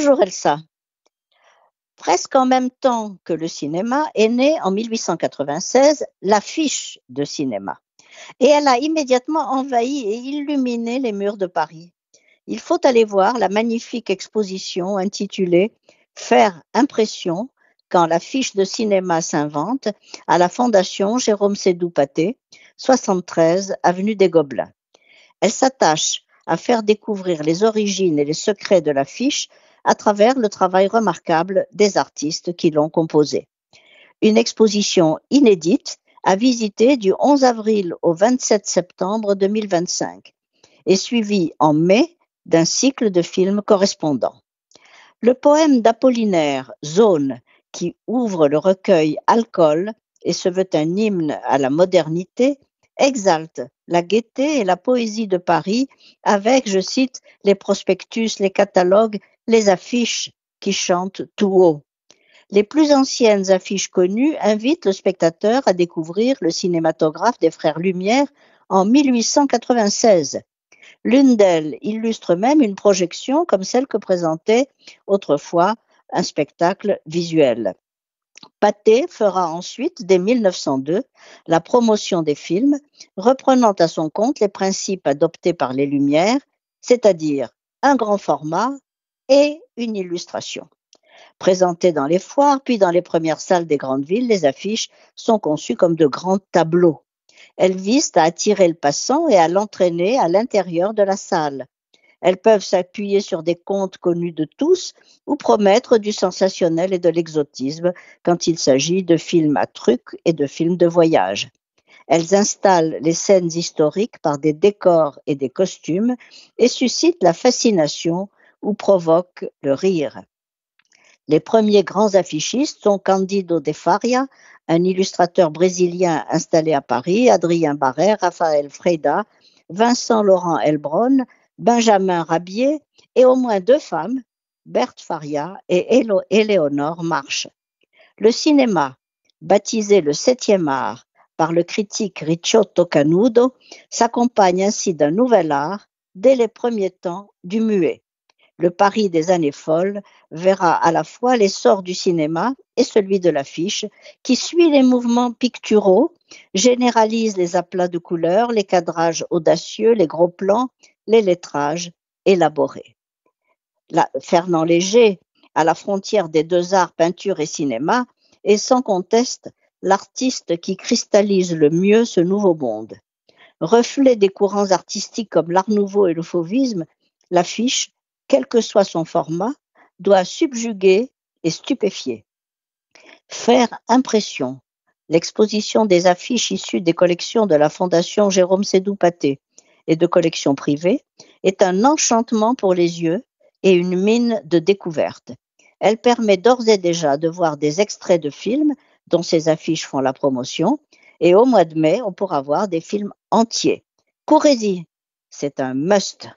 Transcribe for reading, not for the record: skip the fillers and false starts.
Bonjour Elsa. Presque en même temps que le cinéma est née en 1896 l'affiche de cinéma. Et elle a immédiatement envahi et illuminé les murs de Paris. Il faut aller voir la magnifique exposition intitulée Faire impression quand l'affiche de cinéma s'invente à la Fondation Jérôme Sédou-Pathé, 73 avenue des Gobelins. Elle s'attache à faire découvrir les origines et les secrets de l'affiche à travers le travail remarquable des artistes qui l'ont composée. Une exposition inédite à visiter du 11 avril au 27 septembre 2025 et suivie en mai d'un cycle de films correspondants. Le poème d'Apollinaire, Zone, qui ouvre le recueil Alcool et se veut un hymne à la modernité, exalte la gaieté et la poésie de Paris avec, je cite, les prospectus, les catalogues, les affiches qui chantent tout haut. Les plus anciennes affiches connues invitent le spectateur à découvrir le cinématographe des frères Lumière en 1896. L'une d'elles illustre même une projection comme celle que présentait autrefois un spectacle visuel. Pathé fera ensuite, dès 1902, la promotion des films, reprenant à son compte les principes adoptés par les Lumières, c'est-à-dire un grand format et une illustration. Présentées dans les foires, puis dans les premières salles des grandes villes, les affiches sont conçues comme de grands tableaux. Elles visent à attirer le passant et à l'entraîner à l'intérieur de la salle. Elles peuvent s'appuyer sur des contes connus de tous ou promettre du sensationnel et de l'exotisme quand il s'agit de films à trucs et de films de voyage. Elles installent les scènes historiques par des décors et des costumes et suscitent la fascination ou provoquent le rire. Les premiers grands affichistes sont Cândido de Faria, un illustrateur brésilien installé à Paris, Adrien Barrère, Raphaël Freyda, Vincent Laurent Heilbronn, Benjamin Rabier et au moins deux femmes, Berthe Faria et Éléonore March. Le cinéma, baptisé le 7e art par le critique Ricciotto Canudo, s'accompagne ainsi d'un nouvel art dès les premiers temps du muet. Le Paris des années folles verra à la fois l'essor du cinéma et celui de l'affiche, qui suit les mouvements picturaux, généralise les aplats de couleurs, les cadrages audacieux, les gros plans, les lettrages élaborés. Fernand Léger, à la frontière des deux arts, peinture et cinéma, est sans conteste l'artiste qui cristallise le mieux ce nouveau monde. Reflet des courants artistiques comme l'Art nouveau et le fauvisme, l'affiche, quel que soit son format, doit subjuguer et stupéfier. Faire impression. L'exposition des affiches issues des collections de la Fondation Jérôme Sédou-Pathé et de collections privées est un enchantement pour les yeux et une mine de découverte. Elle permet d'ores et déjà de voir des extraits de films dont ces affiches font la promotion et au mois de mai, on pourra voir des films entiers. Courez-y, c'est un must.